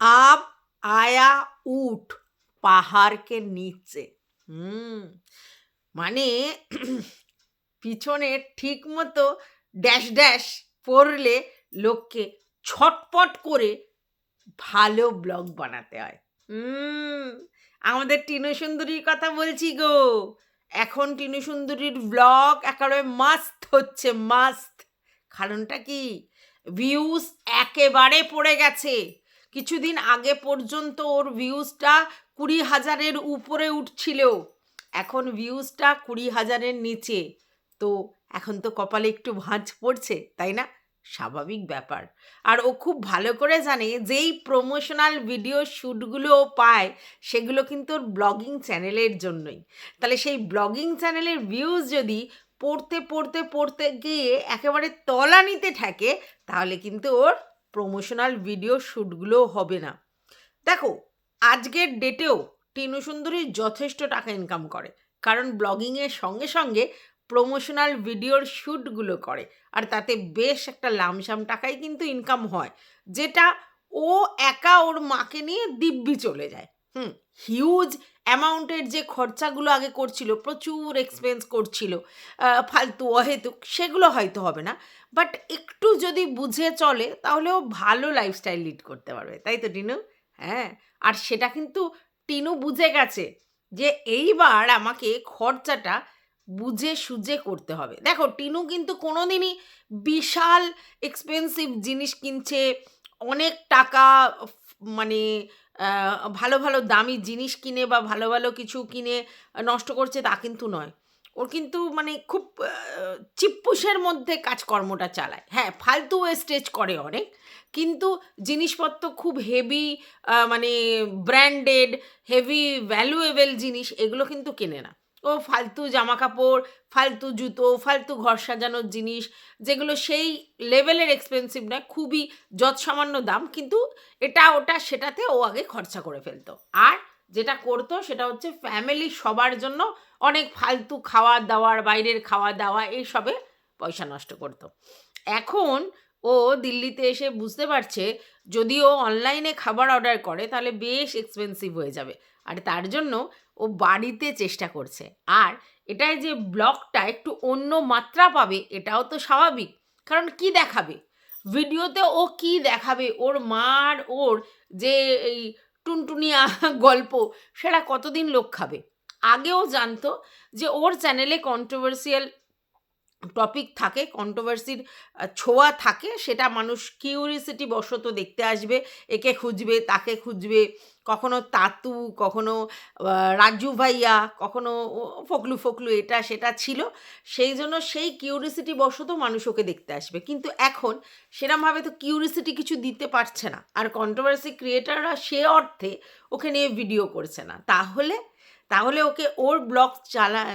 अब आया উট পাহাড়কে নিচে। মানে পিছনে ঠিক মতো ড্যাশ ড্যাশ পড়লে লোককে ছটপট করে ভালো ব্লগ বানাতে হয়। আমাদের টিনু সুন্দরীর কথা বলছি গো। এখন টিনু সুন্দরীর ব্লগ একেবারে মাস্ত হচ্ছে, মাস্ত। কারণটা কি? ভিউজ একেবারে পড়ে গেছে। কিছুদিন আগে পর্যন্ত ওর ভিউজটা 20,000-এর উপরে উঠছিল, এখন ভিউজটা 20,000-এর নিচে। তো এখন তো কপালে একটু ভাঁজ পড়ছে, তাই না? স্বাভাবিক ব্যাপার। আর ও খুব ভালো করে জানে যেই প্রমোশনাল ভিডিও শ্যুটগুলো ও পায় সেগুলো কিন্তু ওর ব্লগিং চ্যানেলের জন্যই। তাহলে সেই ব্লগিং চ্যানেলের ভিউজ যদি পড়তে পড়তে পড়তে গিয়ে একেবারে তলানিতে ঠেকে, তাহলে কিন্তু ওর প্রমোশনাল ভিডিও শ্যুটগুলোও হবে না। দেখো, আজকের ডেটেও টিনু সুন্দরী যথেষ্ট টাকা ইনকাম করে, কারণ ব্লগিংয়ের সঙ্গে সঙ্গে প্রমোশনাল ভিডিওর শ্যুটগুলো করে, আর তাতে বেশ একটা লামসাম টাকাই কিন্তু ইনকাম হয়, যেটা ও একা ওর মাকে নিয়ে দিব্যি চলে যায়। হিউজ অ্যামাউন্টের যে খরচাগুলো আগে করছিল, প্রচুর এক্সপেন্স করছিল, ফালতু অহেতুক, সেগুলো হয়তো হবে না, বাট একটু যদি বুঝে চলে তাহলেও ভালো লাইফস্টাইল লিড করতে পারবে, তাই তো টিনু? হ্যাঁ, আর সেটা কিন্তু টিনু বুঝে গেছে যে এইবার আমাকে খরচাটা বুঝে সুঝে করতে হবে। দেখো, টিনু কিন্তু কোনোদিনই বিশাল এক্সপেন্সিভ জিনিস কিনছে, অনেক টাকা মানে ভালো ভালো দামি জিনিস কিনে বা ভালো ভালো কিছু কিনে নষ্ট করছে, তা কিন্তু নয়। ওর কিন্তু মানে খুব চিপ্পুসের মধ্যে কাজকর্মটা চালায়। হ্যাঁ, ফালতু ওয়েস্টেজ করে অনেক, কিন্তু জিনিসপত্র খুব হেভি, মানে ব্র্যান্ডেড, হেভি ভ্যালুয়েবল জিনিস এগুলো কিন্তু কেনে না। ও ফালতু জামা কাপড়, ফালতু জুতো, ফালতু ঘর সাজানোর জিনিস, যেগুলো সেই লেভেলের এক্সপেন্সিভ নয়, খুবই যৎসামান্য দাম, কিন্তু এটা ওটা সেটাতে ও আগে খরচা করে ফেলতো। আর যেটা করতো সেটা হচ্ছে ফ্যামিলি সবার জন্য অনেক ফালতু খাওয়া দাওয়ার, বাইরের খাওয়া দাওয়া এইসবে পয়সা নষ্ট করতো। এখন ও দিল্লিতে এসে বুঝতে পারছে যদি ও অনলাইনে খাবার অর্ডার করে তাহলে বেশ এক্সপেন্সিভ হয়ে যাবে, আর তার জন্য ও বাড়িতে চেষ্টা করছে। আর এটাই যে ব্লগটা একটু অন্য মাত্রা পাবে, এটাও তো স্বাভাবিক। কারণ কি দেখাবে ভিডিওতে, ও কি দেখাবে? ওর মার ওর যে এই টুনটুনিয়া গল্প, সেটা কতদিন লোক খাবে? আগেও জানতো যে ওর চ্যানেলে কন্ট্রোভার্সিয়াল টপিক থাকে, কন্ট্রোভার্সির ছোঁয়া থাকে, সেটা মানুষ কিউরিসিটি বশত দেখতে আসবে, একে খুঁজবে তাকে খুঁজবে, কখনো তাতু, কখনো রাজু ভাইয়া, কখনো ফকলু ফকলু, এটা সেটা ছিল। সেই জন্য সেই কিউরিসিটি বশত মানুষ ওকে দেখতে আসবে। কিন্তু এখন সেরমভাবে তো কিউরিসিটি কিছু দিতে পারছে না, আর কন্ট্রোভার্সি ক্রিয়েটাররা সে অর্থে ওকে নিয়ে ভিডিও করছে না। তাহলে তাহলে ওকে ওর ব্লগ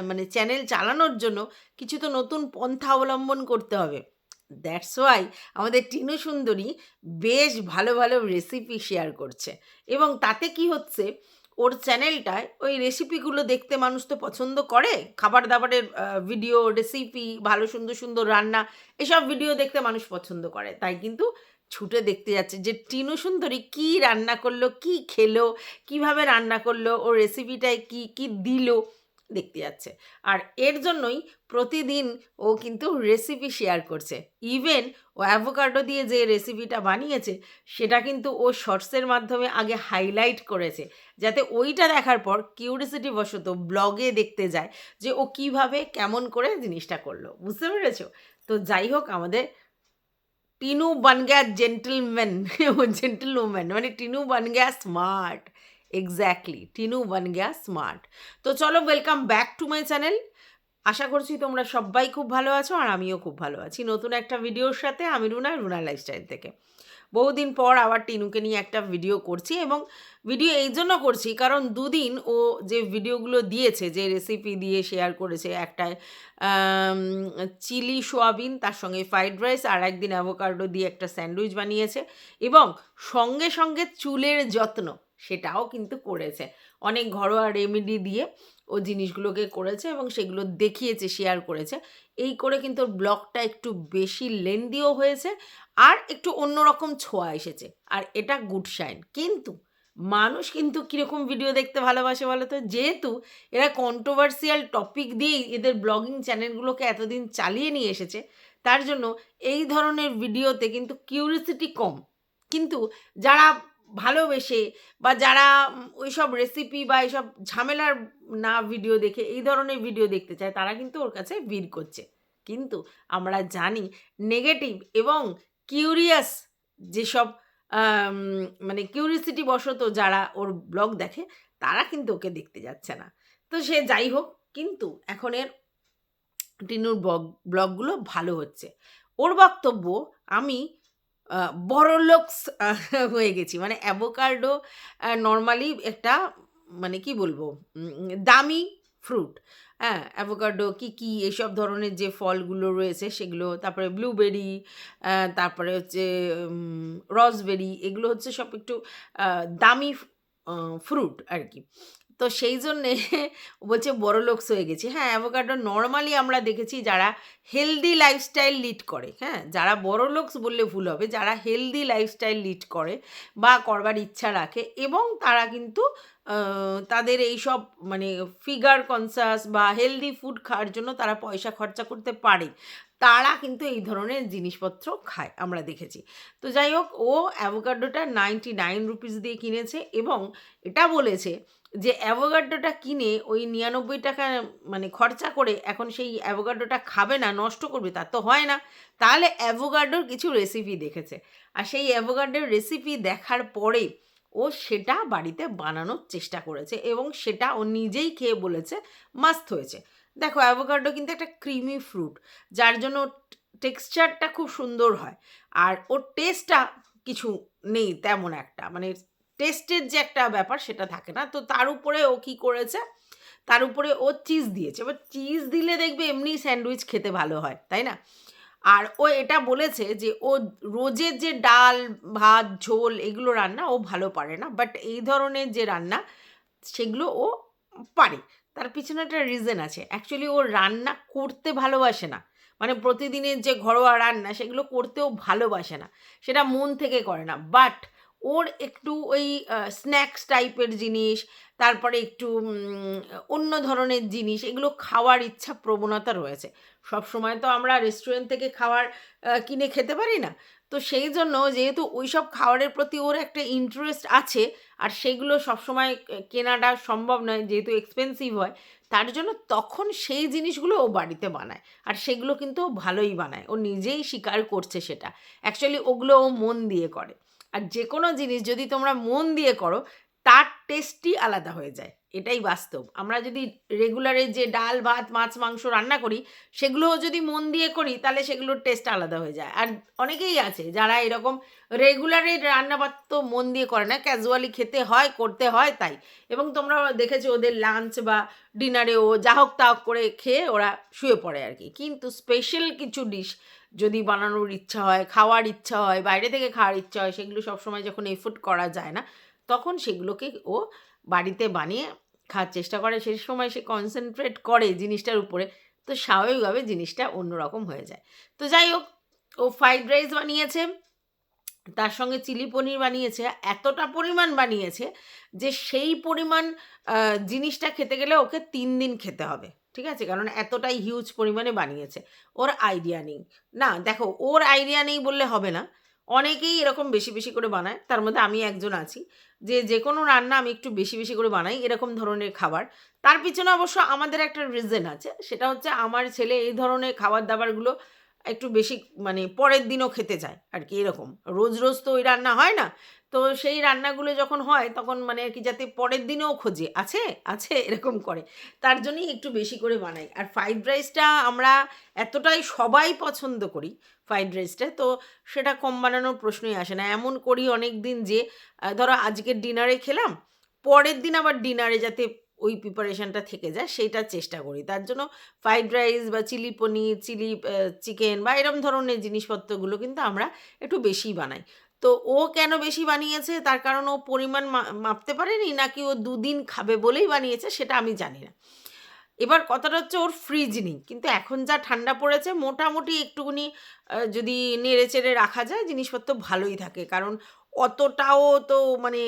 মানে চ্যানেল চালানোর জন্য কিছু তো নতুন পন্থা অবলম্বন করতে হবে। দ্যাটস ওয়াই আমাদের টিনু সুন্দরী বেশ ভালো ভালো রেসিপি শেয়ার করছে, এবং তাতে কি হচ্ছে, ওর চ্যানেলটায় ওই রেসিপিগুলো দেখতে মানুষ তো পছন্দ করে, খাবার দাবারের ভিডিও, রেসিপি, ভালো সুন্দর সুন্দর রান্না, এসব ভিডিও দেখতে মানুষ পছন্দ করে, তাই কিন্তু ছুটে দেখতে যাচ্ছে যে টিনু সুন্দরী কী রান্না করলো, কি খেলো, কিভাবে রান্না করলো, ওর রেসিপিটায় কি কি দিল, দেখতে যাচ্ছে। আর এর জন্যই প্রতিদিন ও কিন্তু রেসিপি শেয়ার করছে। ইভেন ও অ্যাভোকাডো দিয়ে যে রেসিপিটা বানিয়েছে সেটা কিন্তু ও শর্টসের মাধ্যমে আগে হাইলাইট করেছে, যাতে ওইটা দেখার পর কিউরিসিটি বশত ব্লগে দেখতে যায় যে ও কিভাবে কেমন করে জিনিসটা করলো। বুঝতে পেরেছো? তো যাই হোক, আমাদের টিনু बन गया जेंटलमैन वो जेंटलवुमेन মানে টিনু बन गया স্মার্ট। এক্স্যাক্টলি, টিনু बन गया স্মার্ট। তো চলো, welcome back to my channel. আশা করছি তোমরা সবাই খুব ভালো আছো, আর আমিও খুব ভালো আছি নতুন একটা ভিডিওর সাথে। আমি রুনা, রুনা লাইফস্টাইল থেকে বহুদিন পর আবার টিনুকে নিয়ে একটা ভিডিও করছি, এবং ভিডিও এই জন্য করছি কারণ দুদিন ও যে ভিডিওগুলো দিয়েছে, যে রেসিপি দিয়ে শেয়ার করেছে, একটায় চিলি সোয়াবিন, তার সঙ্গে ফ্রাইড রাইস, আর একদিন অ্যাভোকাডো দিয়ে একটা স্যান্ডউইচ বানিয়েছে, এবং সঙ্গে সঙ্গে চুলের যত্ন, সেটাও কিন্তু করেছে। অনেক ঘরোয়া রেমেডি দিয়ে ও জিনিসগুলোকে করেছে এবং সেগুলো দেখিয়েছে, শেয়ার করেছে। এই করে কিন্তু ওর ব্লগটা একটু বেশি লেন্দিও হয়েছে আর একটু অন্যরকম ছোঁয়া এসেছে। আর এটা গুড সাইন। কিন্তু মানুষ কিন্তু কীরকম ভিডিও দেখতে ভালোবাসে বলো তো? যেহেতু এরা কন্ট্রোভার্সিয়াল টপিক দিয়েই এদের ব্লগিং চ্যানেলগুলোকে এতদিন চালিয়ে নিয়ে এসেছে, তার জন্য এই ধরনের ভিডিওতে কিন্তু কিউরিসিটি কম। কিন্তু যারা ভালোবেসে বা যারা ওইসব রেসিপি বা এইসব ঝামেলার না ভিডিও দেখে এই ধরনের ভিডিও দেখতে চায়, তারা কিন্তু ওর কাছে ভিড় করছে। কিন্তু আমরা জানি নেগেটিভ এবং কিউরিয়াস যেসব মানে কিউরিসিটি বশত যারা ওর ব্লগ দেখে, তারা কিন্তু ওকে দেখতে যাচ্ছে না। তো সে যাই হোক, কিন্তু এখন এর টিনুর ব্লগগুলো ভালো হচ্ছে। ওর বক্তব্য, আমি বড়লোকস হয়ে গেছি। মানে অ্যাভোকাডো নরমালি একটা, মানে কি বলবো, দামি ফ্রুট। হ্যাঁ, অ্যাভোকাডো কি এইসব ধরনের যে ফলগুলো রয়েছে সেগুলো, তারপরে ব্লুবেরি, তারপরে হচ্ছে রসবেরি, এগুলো হচ্ছে সব একটু দামি ফ্রুট আর কি। তো সেই জন্যে বলছে বড়লোকস হয়ে গেছি। হ্যাঁ, অ্যাভোকাডো নরমালি আমরা দেখেছি যারা হেলদি লাইফস্টাইল লিড করে, হ্যাঁ, যারা বড়লোকস বললে ভুল হবে, যারা হেলদি লাইফস্টাইল লিড করে বা করবার ইচ্ছা রাখে এবং তারা কিন্তু তাদের এইসব মানে ফিগার কনসাস বা হেলদি ফুড খাওয়ার জন্য তারা পয়সা খরচা করতে পারে, তারা কিন্তু এই ধরনের জিনিসপত্র খায়, আমরা দেখেছি। তো যাই হোক, ও অ্যাভোকাডোটা 99 রুপিস দিয়ে কিনেছে এবং এটা বলেছে যে অ্যাভোকাডোটা কিনে ওই 99 টাকা মানে খরচা করে এখন সেই অ্যাভোকাডোটা খাবে না, নষ্ট করবে, তার তো হয় না। তাহলে অ্যাভোকাডোর কিছু রেসিপি দেখেছে, আর সেই অ্যাভোকাডোর রেসিপি দেখার পরে ও সেটা বাড়িতে বানানোর চেষ্টা করেছে এবং সেটা ও নিজেই খেয়ে বলেছে মাস্ত হয়েছে। দেখো, অ্যাভোকাডো কিন্তু একটা ক্রিমি ফ্রুট, যার জন্য টেক্সচারটা খুব সুন্দর হয়, আর ওর টেস্টটা কিছু নেই তেমন একটা, মানে টেস্টের যে একটা ব্যাপার সেটা থাকে না। তো তার উপরে ও কী করেছে, তার উপরে ও চিজ দিয়েছে। এবার চিজ দিলে দেখবে এমনি স্যান্ডউইচ খেতে ভালো হয়, তাই না? আর ও এটা বলেছে যে ও রোজের যে ডাল ভাত ঝোল এগুলো রান্না ও ভালো পারে না, বাট এই ধরনের যে রান্না সেগুলো ও পারে। তার পিছনে একটা রিজন আছে। অ্যাকচুয়ালি ও রান্না করতে ভালোবাসে না, মানে প্রতিদিনের যে ঘরোয়া রান্না সেগুলো করতেও ভালোবাসে না, সেটা মন থেকে করে না। বাট ওর একটু ওই স্ন্যাক্স টাইপের জিনিস, তারপরে একটু অন্য ধরনের জিনিস, এগুলো খাওয়ার ইচ্ছা প্রবণতা রয়েছে। সবসময় তো আমরা রেস্টুরেন্ট থেকে খাবার কিনে খেতে পারি না। তো সেই জন্য যেহেতু ওইসব খাবারের প্রতি ওর একটা ইন্টারেস্ট আছে, আর সেগুলো সবসময় কেনাটা সম্ভব নয় যেহেতু এক্সপেন্সিভ হয়, তার জন্য তখন সেই জিনিসগুলো ও বাড়িতে বানায়, আর সেগুলো কিন্তু ও ভালোই বানায়, ও নিজেই স্বীকার করছে সেটা। অ্যাকচুয়ালি ওগুলো ও মন দিয়ে করে, আর যে কোনো জিনিস যদি তোমরা মন দিয়ে করো তার টেস্টই আলাদা হয়ে যায়, এটাই বাস্তব। আমরা যদি রেগুলারে যে ডাল ভাত মাছ মাংস রান্না করি সেগুলোও যদি মন দিয়ে করি তাহলে সেগুলোর টেস্ট আলাদা হয়ে যায়। আর অনেকেই আছে যারা এরকম রেগুলারে রান্নাবাদ তো মন দিয়ে করে না, ক্যাজুয়ালি খেতে হয়, করতে হয় তাই। এবং তোমরা দেখেছো ওদের লাঞ্চ বা ডিনারে ও যা হোক তা হোক করে খেয়ে ওরা শুয়ে পড়ে আর কি। কিন্তু স্পেশাল কিছু ডিশ যদি বানানোর ইচ্ছা হয়, খাওয়ার ইচ্ছা হয়, বাইরে থেকে খাওয়ার ইচ্ছা হয়, সেগুলো সবসময় যখন এফোর্ট করা যায় না, তখন সেগুলোকে ও বাড়িতে বানিয়ে খাওয়ার চেষ্টা করে। সেই সময় সে কনসেন্ট্রেট করে জিনিসটার উপরে, তো স্বাভাবিকভাবে জিনিসটা অন্যরকম হয়ে যায়। তো যাই হোক, ও ফ্রাইড রাইস বানিয়েছে, তার সঙ্গে চিলি পনির বানিয়েছে, এতটা পরিমাণ বানিয়েছে যে সেই পরিমাণ জিনিসটা খেতে গেলে ওকে 3 দিন খেতে হবে, ঠিক আছে? কারণ এতটাই হিউজ পরিমাণে বানিয়েছে। ওর আইডিয়া নেই। না দেখো, ওর আইডিয়া নেই বললে হবে না, অনেকেই এরকম বেশি বেশি করে বানায়, তার মধ্যে আমি একজন আছি যে যে কোনো রান্না আমি একটু বেশি বেশি করে বানাই এরকম ধরনের খাবার। তার পিছনে অবশ্য আমাদের একটা রিজন আছে, সেটা হচ্ছে আমার ছেলে এই ধরনের খাবার দাবারগুলো একটু বেশি মানে পরের দিনও খেতে চায় আর কি, এরকম। রোজ রোজ তো ওই রান্না হয় না, তো সেই রান্নাগুলো যখন হয় তখন মানে আর কি যাতে পরের দিনেও খোঁজে আছে আছে এরকম করে, তার জন্যই একটু বেশি করে বানাই। আর ফ্রাইড রাইসটা আমরা এতটাই সবাই পছন্দ করি ফ্রাইড রাইসটা, তো সেটা কম বানানোর প্রশ্নই আসে না। এমন করি অনেক দিন যে ধরো আজকের ডিনারে খেলাম, পরের দিন আবার ডিনারে যাতে ওই প্রিপারেশনটা থেকে যায় সেইটার চেষ্টা করি। তার জন্য ফ্রাইড রাইস বা চিলি পনির, চিলি চিকেন বা এরম ধরনের জিনিসপত্রগুলো কিন্তু আমরা একটু বেশিই বানাই। তো ও কেন বেশি বানিয়েছে তার কারণ ও পরিমাণ মাপতে পারেনি, নাকি ও 2 দিন খাবে বলেই বানিয়েছে সেটা আমি জানি না। এবার কথাটা হচ্ছে ওর ফ্রিজ নেই, কিন্তু এখন যা ঠান্ডা পড়েছে মোটামুটি একটুখানি যদি নেড়ে চেড়ে রাখা যায় জিনিসপত্র ভালোই থাকে, কারণ অতটাও তো মানে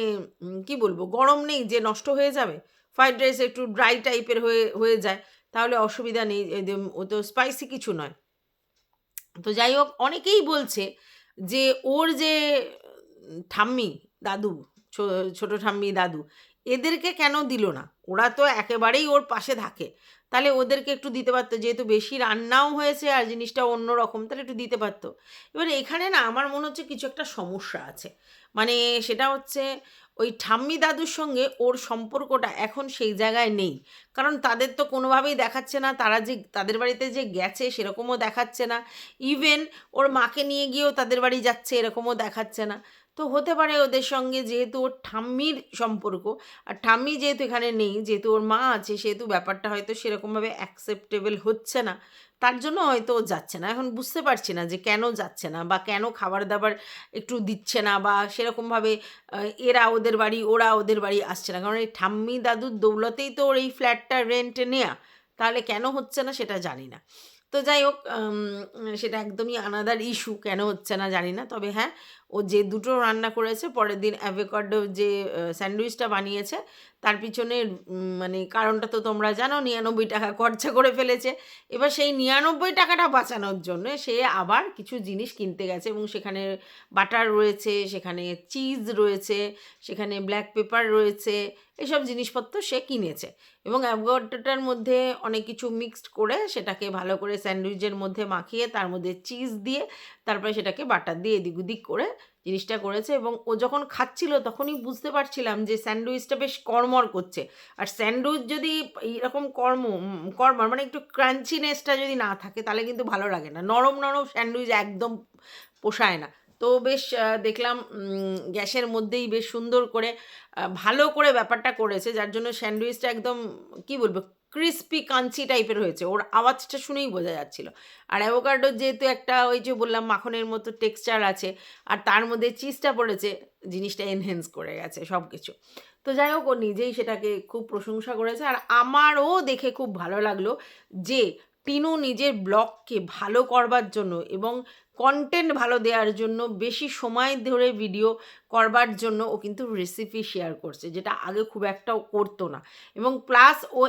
কি বলবো গরম নেই যে নষ্ট হয়ে যাবে। ফ্রাইড রাইস একটু ড্রাই টাইপের হয়ে হয়ে যায়, তাহলে অসুবিধা নেই, ও তো স্পাইসি কিছু নয়। তো যাই হোক, অনেকেই বলছে যে ওর যে ঠাম্মি দাদু, ছোট ঠাম্মি দাদু, এদেরকে কেন দিল না? ওরা তো একেবারেই ওর পাশে থাকে, তাহলে ওদেরকে একটু দিতে পারতো, যেহেতু বেশি রান্নাও হয়েছে আর জিনিসটা অন্যরকম, তাহলে একটু দিতে পারতো। এবার এখানে না আমার মনে হচ্ছে কিছু একটা সমস্যা আছে, মানে সেটা হচ্ছে ওই ঠাম্মি দাদুর সঙ্গে ওর সম্পর্কটা এখন সেই জায়গায় নেই, কারণ তাদের তো কোনোভাবেই দেখাচ্ছে না, তারা যে তাদের বাড়িতে যে গেছে সেরকমও দেখাচ্ছে না, ইভেন ওর মাকে নিয়ে গিয়েও তাদের বাড়ি যাচ্ছে এরকমও দেখাচ্ছে না। তো হতে পারে ওদের সঙ্গে যেহেতু ওর ঠাম্মির সম্পর্ক, আর ঠাম্মি যেহেতু এখানে নেই, যেহেতু ওর মা আছে, সেহেতু ব্যাপারটা হয়তো সেরকমভাবে অ্যাকসেপ্টেবল হচ্ছে না, তার জন্য হয়তো ও যাচ্ছে না। এখন বুঝতে পারছি না যে কেন যাচ্ছে না, বা কেন খাবার দাবার একটু দিচ্ছে না, বা সেরকমভাবে এরা ওদের বাড়ি ওরা ওদের বাড়ি আসছে না, কারণ এই ঠাম্মি দাদুর দৌলতেই তো ওর এই ফ্ল্যাটটা রেন্টে নেয়া, তাহলে কেন হচ্ছে না সেটা জানি না। তো যাই হোক, সেটা একদমই আনাদার ইস্যু, কেন হচ্ছে না জানি না। তবে হ্যাঁ, ও যে দুটো রান্না করেছে, পরের দিন অ্যাভোকাডো যে স্যান্ডউইচটা বানিয়েছে, তার পিছনে মানে কারণটা তো তোমরা জানো, ৯৯ টাকা খরচা করে ফেলেছে। এবার সেই ৯৯ টাকাটা বাঁচানোর জন্য সে আবার কিছু জিনিস কিনতে গেছে, এবং সেখানে বাটার রয়েছে, সেখানে চিজ রয়েছে, সেখানে ব্ল্যাক পেপার রয়েছে, এসব জিনিসপত্র সে কিনেছে, এবং অ্যাভোকাডোটার মধ্যে অনেক কিছু মিক্সড করে সেটাকে ভালো করে স্যান্ডউইচের মধ্যে মাখিয়ে তার মধ্যে চিজ দিয়ে তারপরে সেটাকে বাটার দিয়ে এদিক ওদিক করে জিনিসটা করেছে। এবং ও যখন খাচ্ছিল তখনই বুঝতে পারছিলাম যে স্যান্ডউইচটা বেশ কড়মড় করছে, আর স্যান্ডউইচ যদি এইরকম কড়মড় মানে একটু ক্রাঞ্চিনেসটা যদি না থাকে তাহলে কিন্তু ভালো লাগে না, নরম নরম স্যান্ডউইচ একদম পোষায় না। তো বেশ দেখলাম গ্যাসের মধ্যেই বেশ সুন্দর করে ভালো করে ব্যাপারটা করেছে, যার জন্য স্যান্ডউইচটা একদম কি বলবো ক্রিস্পি কাঞ্চি টাইপের হয়েছে, ওর আওয়াজটা শুনেই বোঝা যাচ্ছিল। আর অ্যাভোকাডোর যেহেতু একটা ওই যে বললাম মাখনের মতো টেক্সচার আছে, আর তার মধ্যে চিজটা পড়েছে, জিনিসটা এনহেন্স করে গেছে সব কিছু। তো যাই হোক, ও নিজেই সেটাকে খুব প্রশংসা করেছে, আর আমারও দেখে খুব ভালো লাগলো যে টিনু নিজের ব্লগকে ভালো করবার জন্য এবং কন্টেন্ট ভালো দেওয়ার জন্য, বেশি সময় ধরে ভিডিও করবার জন্য ও কিন্তু রেসিপি শেয়ার করছে, যেটা আগে খুব একটাও করতো না, এবং প্লাস ও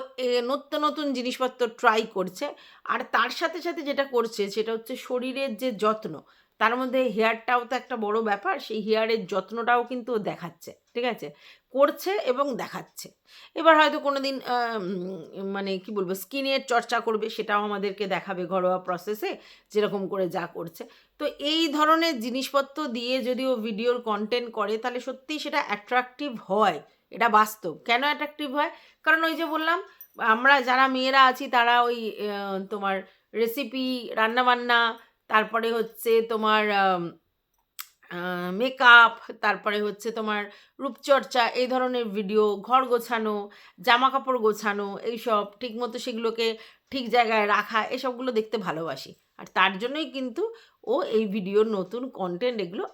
নতুন নতুন জিনিসপত্র ট্রাই করছে। আর তার সাথে সাথে যেটা করছে সেটা হচ্ছে শরীরের যে যত্ন, তার মধ্যে হেয়ারটাও তো একটা বড় ব্যাপার, সেই হেয়ারের যত্নটাও কিন্তু ও দেখাচ্ছে, ঠিক আছে, করছে এবং দেখাচ্ছে। এবার হয়তো কোনো দিন মানে কি বলবো স্কিনের চর্চা করবে, সেটাও আমাদেরকে দেখাবে ঘরোয়া প্রসেসে, যেরকম করে যা করছে। তো এই ধরনের জিনিসপত্র দিয়ে যদি ও ভিডিওর কন্টেন্ট করে তাহলে সত্যিই সেটা অ্যাট্রাকটিভ হয়, এটা বাস্তব। কেন অ্যাট্রাকটিভ হয়? কারণ ওই যে বললাম, আমরা যারা মেয়েরা আছি তারা ওই তোমার রেসিপি, রান্নাবান্না, তারপরে হচ্ছে তোমার মেকআপ, তারপরে হচ্ছে তোমার রূপচর্চা, এই ধরনের ভিডিও, ঘর গোছানো, জামা কাপড় গোছানো, এইসব ঠিকমতো সেগুলোকে ঠিক জায়গায় রাখা, এসবগুলো দেখতে ভালোবাসি। আর তার জন্যই কিন্তু ও এই ভিডিওর নতুন কন্টেন্ট এগুলো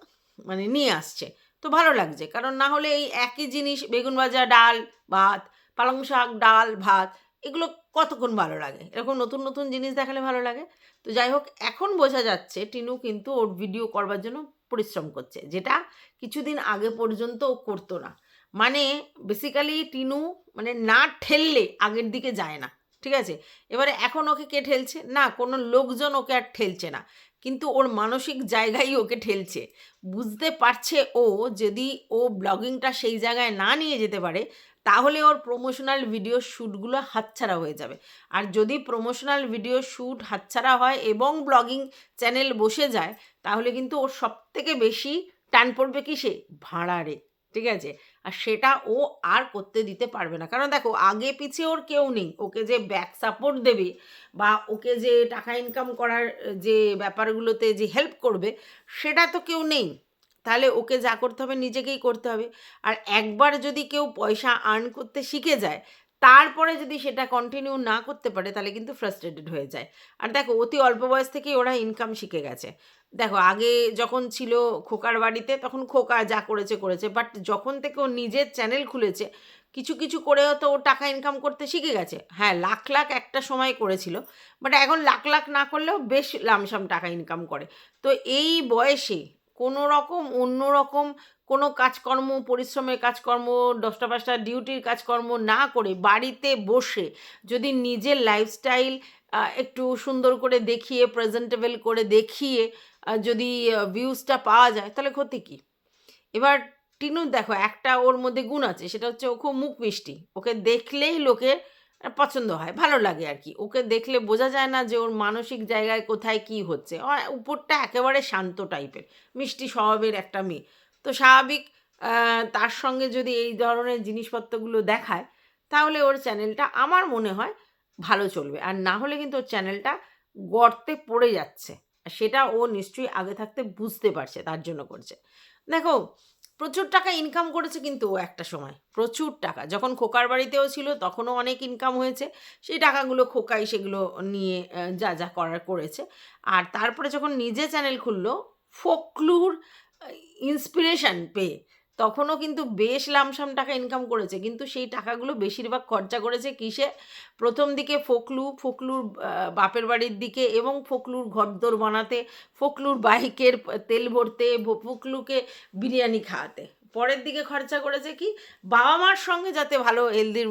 মানে নিয়ে আসছে। তো ভালো লাগছে, কারণ না হলে এই একই জিনিস বেগুন ভাজা, ডাল, ভাত, পালং শাক, ডাল, ভাত, এগুলো কতক্ষণ ভালো লাগে? এরকম নতুন নতুন জিনিস দেখালে ভালো লাগে। তো যাই হোক, এখন বোঝা যাচ্ছে টিনু কিন্তু ওর ভিডিও করবার জন্য পরিশ্রম করছে, যেটা কিছুদিন আগে পর্যন্ত ও করতো না। মানে বেসিক্যালি টিনু মানে না ঠেললে আগের দিকে যায় না, ঠিক আছে? এবারে এখন ওকে কে ঠেলছে? না, কোনো লোকজন ওকে আর ঠেলছে না, কিন্তু ওর মানসিক জায়গায় ওকে ঠেলছে। বুঝতে পারছে ও যদি ও ব্লগিংটা সেই জায়গায় না নিয়ে যেতে পারে, তাহলে ওর প্রমোশনাল ভিডিও শ্যুটগুলো হাতছাড়া হয়ে যাবে। আর যদি প্রমোশনাল ভিডিও শ্যুট হাতছাড়া হয় এবং ব্লগিং চ্যানেল বসে যায়, তাহলে কিন্তু ওর সবথেকে বেশি টান পড়বে কিসে? ভাড়ারে, ঠিক আছে? আর সেটা ও আর করতে দিতে পারবে না, কারণ দেখো আগে পিছিয়ে ওর কেউ নেই, ওকে যে ব্যাক সাপোর্ট দেবে বা ওকে যে টাকা ইনকাম করার যে ব্যাপারগুলোতে যে হেল্প করবে, সেটা তো কেউ নেই। তাহলে ওকে যা করতে হবে নিজেকেই করতে হবে। আর একবার যদি কেউ পয়সা আর্ন করতে শিখে যায়, তারপরে যদি সেটা কন্টিনিউ না করতে পারে তাহলে কিন্তু ফ্রাস্ট্রেটেড হয়ে যায়। আর দেখো অতি অল্প বয়স থেকেই ওরা ইনকাম শিখে গেছে। দেখো আগে যখন ছিল খোকার বাড়িতে তখন খোকা যা করেছে করেছে, বাট যখন থেকে ও নিজের চ্যানেল খুলেছে কিছু কিছু করেও তো ও টাকা ইনকাম করতে শিখে গেছে। হ্যাঁ, লাখ লাখ একটা সময় করেছিল, বাট এখন লাখ লাখ না করলেও বেশ লামসাম টাকা ইনকাম করে। তো এই বয়সে কোনো রকম অন্য রকম কোনো কাজকর্ম, পরিশ্রমের কাজকর্ম, ১০টা ৫টা ডিউটির কাজকর্ম না করে বাড়িতে বসে যদি নিজের লাইফস্টাইল একটু সুন্দর করে দেখিয়ে, প্রেজেন্টেবল করে দেখিয়ে যদি ভিউজটা পাওয়া যায় তাহলে ক্ষতি কী? এবার টিনুর দেখো একটা ওর মধ্যে গুণ আছে, সেটা হচ্ছে ও খুব মুখ মিষ্টি। ওকে দেখলেই লোকের পছন্দ হয়, ভালো লাগে আর কি। ওকে দেখলে বোঝা যায় না যে ওর মানসিক জায়গায় কোথায় কি হচ্ছে। উপরটা একেবারে শান্ত টাইপের, মিষ্টি স্বভাবের একটা মেয়ে। তো স্বাভাবিক তার সঙ্গে যদি এই ধরনের জিনিসপত্রগুলো দেখায় তাহলে ওর চ্যানেলটা আমার মনে হয় ভালো চলবে। আর না হলে কিন্তু ওর চ্যানেলটা গর্তে পড়ে যাচ্ছে। আর সেটা ও নিশ্চয়ই আগে থাকতে বুঝতে পারছে, তার জন্য করছে। দেখো প্রচুর টাকা ইনকাম করেছে কিন্তু ও একটা সময়, প্রচুর টাকা। যখন খোকার বাড়িতেও ছিল তখনও অনেক ইনকাম হয়েছে। সেই টাকাগুলো খোকাই সেগুলো নিয়ে যা যা করার করেছে। আর তারপরে যখন নিজে চ্যানেল খুললো ফোকলুর ইন্সপিরেশন পেয়ে, তখনও কিন্তু বেশ লামসাম টাকা ইনকাম করেছে। কিন্তু সেই টাকাগুলো বেশিরভাগ খরচা করেছে কিসে? প্রথম দিকে ফোকলুর বাপের বাড়ির দিকে, এবং ফোকলুর ঘরদোর বানাতে, ফোকলুর বাইকের তেল ভরতে, ফোকলুকে বিরিয়ানি খাওয়াতে। পরের দিকে খরচা করেছে কি? বাবা মার সঙ্গে যাতে ভালো হেলদি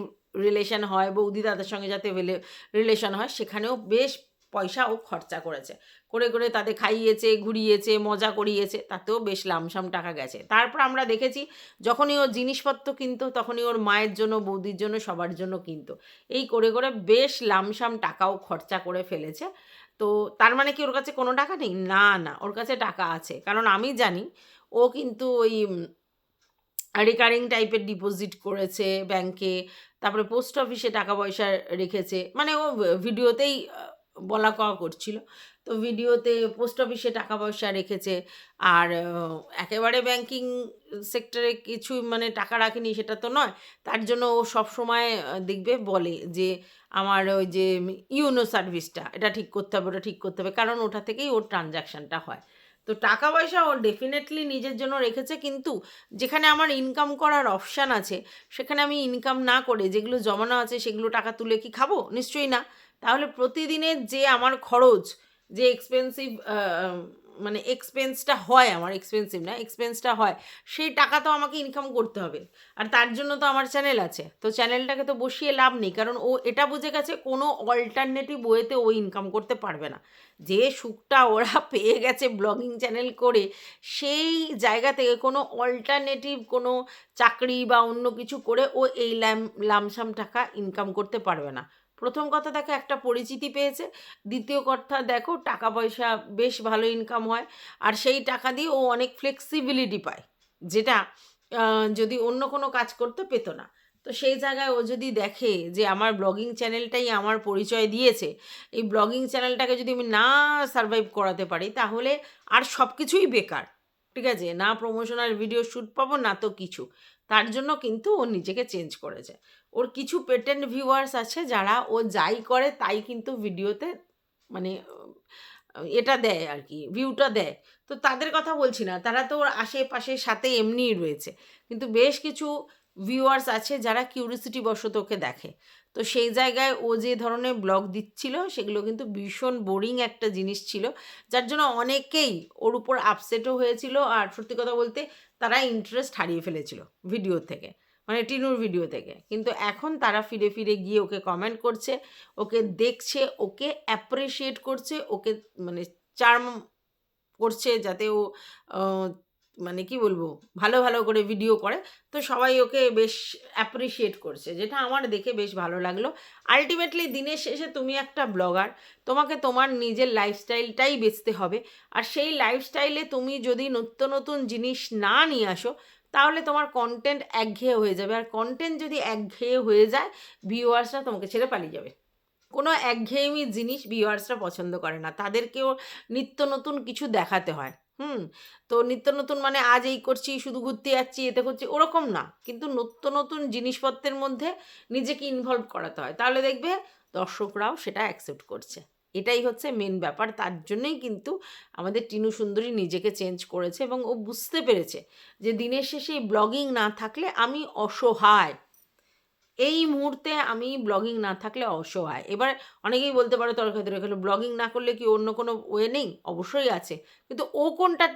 রিলেশন হয়, বৌদি দাদার সঙ্গে যাতে রিলেশন হয়, সেখানেও বেশ পয়সা ও খরচা করেছে। করে করে তাদের খাইয়েছে, ঘুরিয়েছে, মজা করিয়েছে, তাতেও বেশ লামসাম টাকা গেছে। তারপর আমরা দেখেছি যখনই ও জিনিসপত্র কিনতো তখনই ওর মায়ের জন্য, বৌদির জন্য, সবার জন্য কিনতো। এই করে করে বেশ লামসাম টাকাও খরচা করে ফেলেছে। তো তার মানে কি ওর কাছে কোনো টাকা নেই? না না, ওর কাছে টাকা আছে। কারণ আমি জানি ও কিন্তু ওই রিকারিং টাইপের ডিপোজিট করেছে ব্যাংকে, তারপরে পোস্ট অফিসে টাকা পয়সা রেখেছে। মানে ও ভিডিওতেই বলা কওয়া করছিল। তো ভিডিওতে পোস্ট অফিসে টাকা পয়সা রেখেছে। আর একেবারে ব্যাংকিং সেক্টরে কিছু মানে টাকা রাখেনি সেটা তো নয়। তার জন্য ও সবসময় দেখবে বলে যে আমার ওই যে ইউনো সার্ভিসটা এটা ঠিক করতে হবে, ওটা ঠিক করতে হবে। কারণ ওটা থেকেই ওর ট্রানজাকশানটা হয়। তো টাকা পয়সা ও ডেফিনেটলি নিজের জন্য রেখেছে, কিন্তু যেখানে আমার ইনকাম করার অপশান আছে সেখানে আমি ইনকাম না করে যেগুলো জমানো আছে সেগুলো টাকা তুলে কি খাবো? নিশ্চয়ই না। তাহলে প্রতিদিনের যে আমার খরচ, যে এক্সপেন্সিভ মানে এক্সপেন্সটা হয়, আমার এক্সপেন্সিভ না, এক্সপেন্সটা হয়, সেই টাকা তো আমাকে ইনকাম করতে হবে। আর তার জন্য তো আমার চ্যানেল আছে। তো চ্যানেলটাকে তো বসিয়ে লাভ নেই, কারণ ও এটা বুঝে গেছে কোনো অল্টারনেটিভ ওয়েতে ও ইনকাম করতে পারবে না। যে সুখটা ওরা পেয়ে গেছে ব্লগিং চ্যানেল করে, সেই জায়গা থেকে কোনো অল্টারনেটিভ কোনো চাকরি বা অন্য কিছু করে ও এই লামসাম টাকা ইনকাম করতে পারবে না। প্রথম কথা দেখো একটা পরিচিতি পেয়েছে, দ্বিতীয় কথা দেখো টাকা পয়সা বেশ ভালো ইনকাম হয়। আর সেই টাকা দিয়ে ও অনেক ফ্লেক্সিবিলিটি পায়, যেটা যদি অন্য কোনো কাজ করতে পেত না। তো সেই জায়গায় ও যদি দেখে যে আমার ব্লগিং চ্যানেলটাই আমার পরিচয় দিয়েছে, এই ব্লগিং চ্যানেলটাকে যদি আমি না সারভাইভ করাতে পারি তাহলে আর সব কিছুই বেকার। ঠিক আছে? না প্রমোশনাল ভিডিও শ্যুট পাবো, না তো কিছু। তার জন্য কিন্তু ও নিজেকে চেঞ্জ করেছে। ওর কিছু পেটেন্ট ভিউয়ার্স আছে যারা ও যাই করে তাই কিন্তু ভিডিওতে মানে এটা দেয় আর কি, ভিউটা দেয়। তো তাদের কথা বলছি না, তারা তো ওর আশেপাশে সাথে এমনিই রয়েছে। কিন্তু বেশ কিছু ভিউয়ার্স আছে যারা কিউরিসিটি বশত ওকে দেখে। তো সেই জায়গায় ও যে ধরনের ব্লগ দিচ্ছিল সেগুলো কিন্তু ভীষণ বোরিং একটা জিনিস ছিল, যার জন্য অনেকেই ওর উপর আপসেটও হয়েছিল। আর সত্যি কথা বলতে তারা ইন্টারেস্ট হারিয়ে ফেলেছিল ভিডিও থেকে, মানে টিনুর ভিডিও থেকে। কিন্তু এখন তারা ফিরে ফিরে গিয়ে ওকে কমেন্ট করছে, ওকে দেখছে, ওকে অ্যাপ্রিসিয়েট করছে, ওকে মানে চার্ম করছে যাতে ও মানে কি বলবো, ভালো ভালো করে ভিডিও করে। তো সবাই ওকে বেশ অ্যাপ্রিসিয়েট করছে, যেটা আমার দেখে বেশ ভালো লাগলো। আলটিমেটলি দিনের শেষে তুমি একটা ব্লগার, তোমাকে তোমার নিজের লাইফস্টাইলটাই বেচতে হবে। আর সেই লাইফস্টাইলে তুমি যদি নতুন নতুন জিনিস না নিয়ে আসো তাহলে তোমার কন্টেন্ট একঘেয়ে হয়ে যাবে। আর কন্টেন্ট যদি একঘেয়ে হয়ে যায় ভিউয়ার্সরা তোমাকে ছেড়ে পালিয়ে যাবে। কোনো একঘেয়েমি জিনিস ভিউয়ার্সরা পছন্দ করে না, তাদেরকেও নিত্য নতুন কিছু দেখাতে হয়। তো নিত্য নতুন মানে আজ এই করছি, শুধু ঘুরতে যাচ্ছি, এতে করছি, ওরকম না, কিন্তু নিত্য নতুন জিনিসপত্রের মধ্যে নিজেকে ইনভলভ করাতে হয়, তাহলে দেখবে দর্শকরাও সেটা অ্যাকসেপ্ট করছে। এটাই হচ্ছে মেন ব্যাপার। তার জন্যই কিন্তু আমাদের টিনু সুন্দরী নিজেকে চেঞ্জ করেছে এবং ও বুঝতে পেরেছে যে দিনের শেষে এই ব্লগিং না থাকলে আমি অসহায়, এই মুহূর্তে আমি ব্লগিং না থাকলে অসহায়। এবার অনেকেই বলতে পারো তর্কাতর্কি হলো, ব্লগিং না করলে কি অন্য কোনো ওয়ে নেই? অবশ্যই আছে, কিন্তু ও কোনটা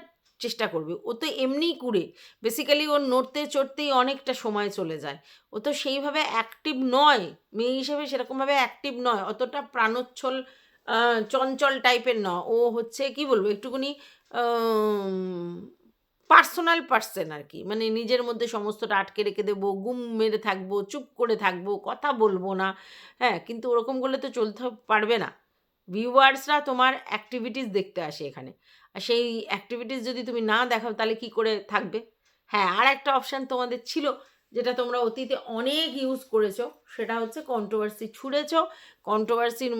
চেষ্টা করবে? ও তো এমনিই কুড়ে, বেসিক্যালি ওর নড়তে চড়তেই অনেকটা সময় চলে যায়। ও তো সেইভাবে অ্যাক্টিভ নয়, মেয়ে হিসেবে সেরকমভাবে অ্যাক্টিভ নয়, অতটা প্রাণোচ্ছল চঞ্চল টাইপের না। ও হচ্ছে কি বলবো, একটুখানি পার্সোনাল পার্সন আর কি, মানে নিজের মধ্যে সমস্তটা আটকে রেখে দেবো, গুম মেরে থাকবো, চুপ করে থাকবো, কথা বলবো না। হ্যাঁ, কিন্তু ওরকম করলে তো চলতে পারবে না। ভিউয়ার্সরা তোমার অ্যাক্টিভিটিস দেখতে আসে এখানে, আর সেই অ্যাক্টিভিটিস যদি তুমি না দেখাও তাহলে কি করে থাকবে? হ্যাঁ, আর একটা অপশান তোমাদের ছিল, যেটা তোমরা অতীতে অনেক ইউজ করেছো, সেটা হচ্ছে কন্ট্রোভার্সি ছুঁড়েছো, কন্ট্রোভার্সির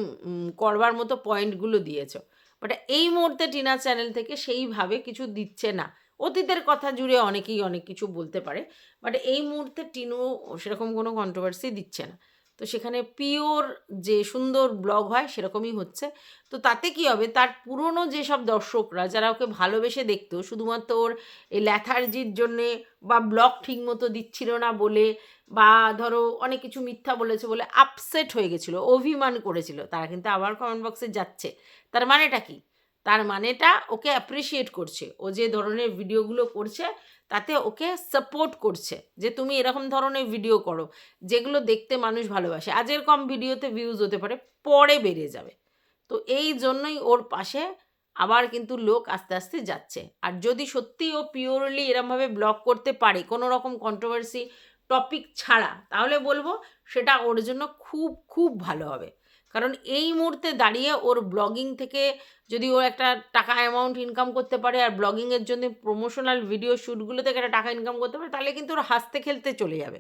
করবার মতো পয়েন্টগুলো দিয়েছো। বাট এই মুহূর্তে টিনা চ্যানেল থেকে সেইভাবে কিছু দিচ্ছে না। অতীতের কথা জুড়ে অনেকেই অনেক কিছু বলতে পারে, বাট এই মুহূর্তে টিনু সেরকম কোনো কন্ট্রোভার্সি দিচ্ছে না। তো সেখানে পিওর যে সুন্দর ব্লগ হয় সেরকমই হচ্ছে। তো তাতে কি হবে, তার পুরনো যেসব দর্শকরা যারা ওকে ভালোবেসে দেখতো, শুধুমাত্র ওর এই ল্যাথার্জির জন্যে বা ব্লগ ঠিক মতো দিচ্ছিল না বলে, বা ধরো অনেক কিছু মিথ্যা বলেছে বলে আপসেট হয়ে গেছিলো, অভিমান করেছিল, তারা কিন্তু আবার কমেন্ট বক্সে যাচ্ছে। তার মানেটা কি? তার মানেটা ওকে অ্যাপ্রিসিয়েট করছে, ও যে ধরনের ভিডিওগুলো করছে তাতে ওকে সাপোর্ট করছে, যে তুমি এরকম ধরনের ভিডিও করো যেগুলো দেখতে মানুষ ভালোবাসে। আজের কম ভিডিওতে ভিউজ হতে পারে, পরে বেড়ে যাবে। তো এই জন্যই ওর পাশে আবার কিন্তু লোক আস্তে আস্তে যাচ্ছে। আর যদি সত্যি ও পিওরলি এরমভাবে ব্লগ করতে পারে কোনো রকম কন্ট্রোভার্সি টপিক ছাড়া, তাহলে বলবো সেটা ওর জন্য খুব খুব ভালো হবে। কারণ এই মুহূর্তে দাঁড়িয়ে ওর ব্লগিং থেকে যদি ও একটা টাকা অ্যামাউন্ট ইনকাম করতে পারে, আর ব্লগিংয়ের জন্য প্রমোশনাল ভিডিও শ্যুটগুলো থেকে একটা টাকা ইনকাম করতে পারে, তাহলে কিন্তু ওর হাসতে খেলতে চলে যাবে,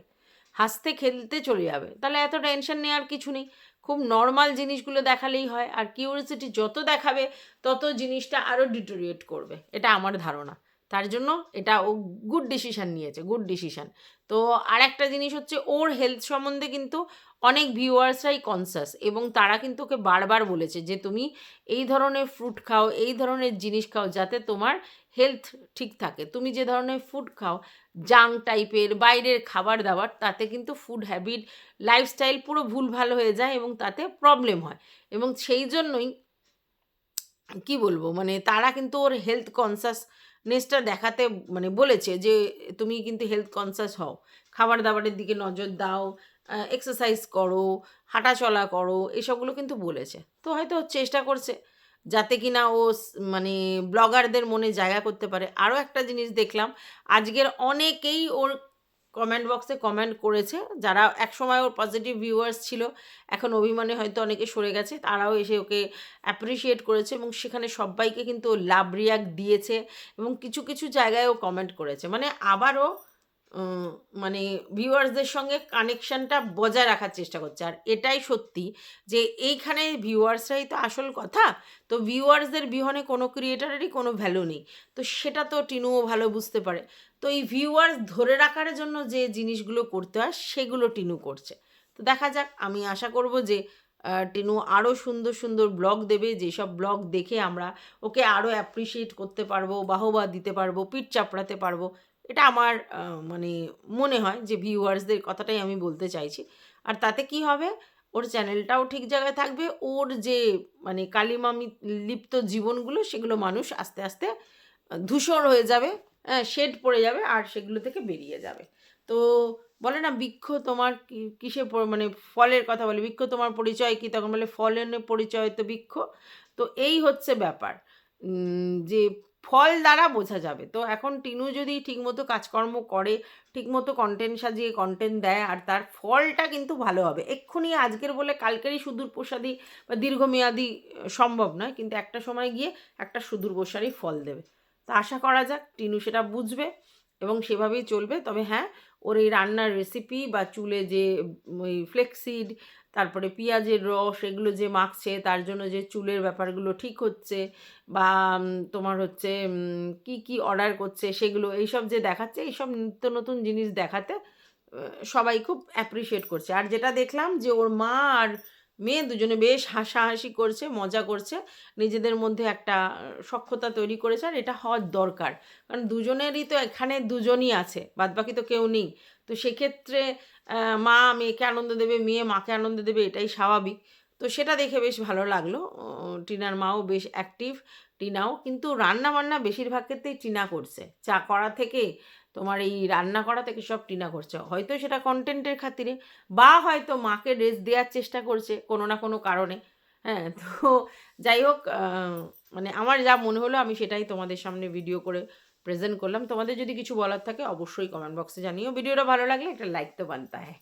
হাসতে খেলতে চলে যাবে। তাহলে এত টেনশন নেওয়ার কিছু নেই, খুব নর্মাল জিনিসগুলো দেখালেই হয়। আর কিউরিওসিটি যত দেখাবে তত জিনিসটা আরও ডিটোরিয়েট করবে, এটা আমার ধারণা। তার জন্য এটা ও গুড ডিসিশান নিয়েছে, গুড ডিসিশান। তো আর একটা জিনিস হচ্ছে, ওর হেলথ সম্বন্ধে কিন্তু অনেক ভিউয়ার্সরাই কনসাস, এবং তারা কিন্তু ওকে বারবার বলেছে যে তুমি এই ধরনের ফ্রুট খাও, এই ধরনের জিনিস খাও, যাতে তোমার হেলথ ঠিক থাকে। তুমি যে ধরনের ফুড খাও, জাঙ্ক টাইপের বাইরের খাবার দাবার, তাতে কিন্তু ফুড হ্যাবিট, লাইফস্টাইল পুরো ভুলভাল হয়ে যায় এবং তাতে প্রবলেম হয়। এবং সেই জন্যই কি বলবো, মানে তারা কিন্তু ওর হেলথ কনসাসনেসটা দেখাতে মানে বলেছে যে তুমি কিন্তু হেলথ কনসাস হও, খাবার দাবারের দিকে নজর দাও, এক্সারসাইজ করো, হাঁটা চলা করো, এসবগুলো কিন্তু বলেছে। তো হয়তো ও চেষ্টা করছে যাতে কিনা ও মানে ব্লগারদের মনে জায়গা করতে পারে। আরও একটা জিনিস দেখলাম, আজকের অনেকেই ওর কমেন্ট বক্সে কমেন্ট করেছে, যারা একসময় ওর পজিটিভ ভিউয়ার্স ছিল, এখন অভিমানে হয়তো অনেকে সরে গেছে, তারাও এসে ওকে অ্যাপ্রিসিয়েট করেছে, এবং সেখানে সবাইকে কিন্তু ও লাভ রিয়াক্ট দিয়েছে, এবং কিছু কিছু জায়গায় ও কমেন্ট করেছে, মানে আবারও মানে ভিউয়ার্সদের সঙ্গে কানেকশানটা বজায় রাখার চেষ্টা করছে। আর এটাই সত্যি যে এইখানে ভিউয়ার্সরাই তো আসল কথা। তো ভিউয়ার্সদের বিহনে কোনো ক্রিয়েটারেরই কোনো ভ্যালু নেই। তো সেটা তো টিনুও ভালো বুঝতে পারে। তো এই ভিউয়ার্স ধরে রাখার জন্য যে জিনিসগুলো করতে হয় সেগুলো টিনু করছে। তো দেখা যাক, আমি আশা করব যে টিনু আরও সুন্দর সুন্দর ব্লগ দেবে, যেসব ব্লগ দেখে আমরা ওকে আরও অ্যাপ্রিসিয়েট করতে পারবো, বাহবা দিতে পারবো, পিঠ চাপড়াতে পারবো। এটা আমার মানে মনে হয় যে ভিউয়ার্সদের কথাটাই আমি বলতে চাইছি। আর তাতে কি হবে, ওর চ্যানেলটাও ঠিক জায়গায় থাকবে, ওর যে মানে কালিমামি লিপ্ত জীবনগুলো সেগুলো মানুষ আস্তে আস্তে ধূসর হয়ে যাবে, শেড পড়ে যাবে, আর সেগুলো থেকে বেরিয়ে যাবে। তো বলে না, বৃক্ষ তোমার কিসে মানে ফলের কথা বলে, বৃক্ষ তোমার পরিচয় কি, তখন বলে ফলের পরিচয় তো বৃক্ষ। তো এই হচ্ছে ব্যাপার, যে ফল দ্বারা বোঝা যাবে। তো এখন টিনু যদি ঠিকমতো কাজকর্ম করে, ঠিকমতো কন্টেন্ট সাজিয়ে কন্টেন্ট দেয়, আর তার ফলটা কিন্তু ভালো হবে। এক্ষুনি আজকের বলে কালকেরই সুদূরপ্রসাদী বা দীর্ঘমেয়াদী সম্ভব নয়, কিন্তু একটা সময় গিয়ে একটা সুদূরপ্রসারী ফল দেবে। তো আশা করা যাক টিনু সেটা বুঝবে এবং সেভাবেই চলবে। তবে হ্যাঁ, ওর এই রান্নার রেসিপি বা চুলে যে ওই ফ্লেক্সিড, তারপরে পেঁয়াজের রস এগুলো যে মাখছে তার জন্য যে চুলের ব্যাপারগুলো ঠিক হচ্ছে, বা তোমার হচ্ছে কি, কি অর্ডার করছে সেগুলো, এইসব যে দেখাচ্ছে, এইসব নিত্য নতুন জিনিস দেখাতে সবাই খুব অ্যাপ্রিশিয়েট করছে। আর যেটা দেখলাম যে ওর মা আর মেয়ে দুজনে বেশ হাসাহাসি করছে, মজা করছে। নিজেদের মধ্যে একটা সখ্যতা তৈরি করেছে, আর এটা হওয়ার দরকার। কারণ দুজনেরই তো এখানে দুজনই আছে, বাদবাকি তো কেউ নেই। তো সেক্ষেত্রে মা মেয়েকে আনন্দ দেবে, মেয়ে মাকে আনন্দ দেবে, এটাই স্বাভাবিক। তো সেটা দেখে বেশ ভালো লাগলো। টিনার মাও বেশ অ্যাক্টিভ, টিনাও। কিন্তু রান্না-বান্না বেশিরভাগ ক্ষেত্রেই টিনা করছে। চা করা থেকে, তোমার এই রান্না করা থেকে সব টিনা করছে। হয়তো সেটা কনটেন্টের খাতিরে, বা হয়তো মাকে রেস্ট দেওয়ার চেষ্টা করছে কোনো না কোনো কারণে। হ্যাঁ, তো যাই হোক, মানে আমার যা মনে হলো আমি সেটাই তোমাদের সামনে ভিডিও করে প্রেজেন্ট করলাম। তোমাদের যদি কিছু বলার থাকে অবশ্যই কমেন্ট বক্সে জানিও। ভিডিওটা ভালো লাগলে একটা লাইক তো বানতা হ্যায়।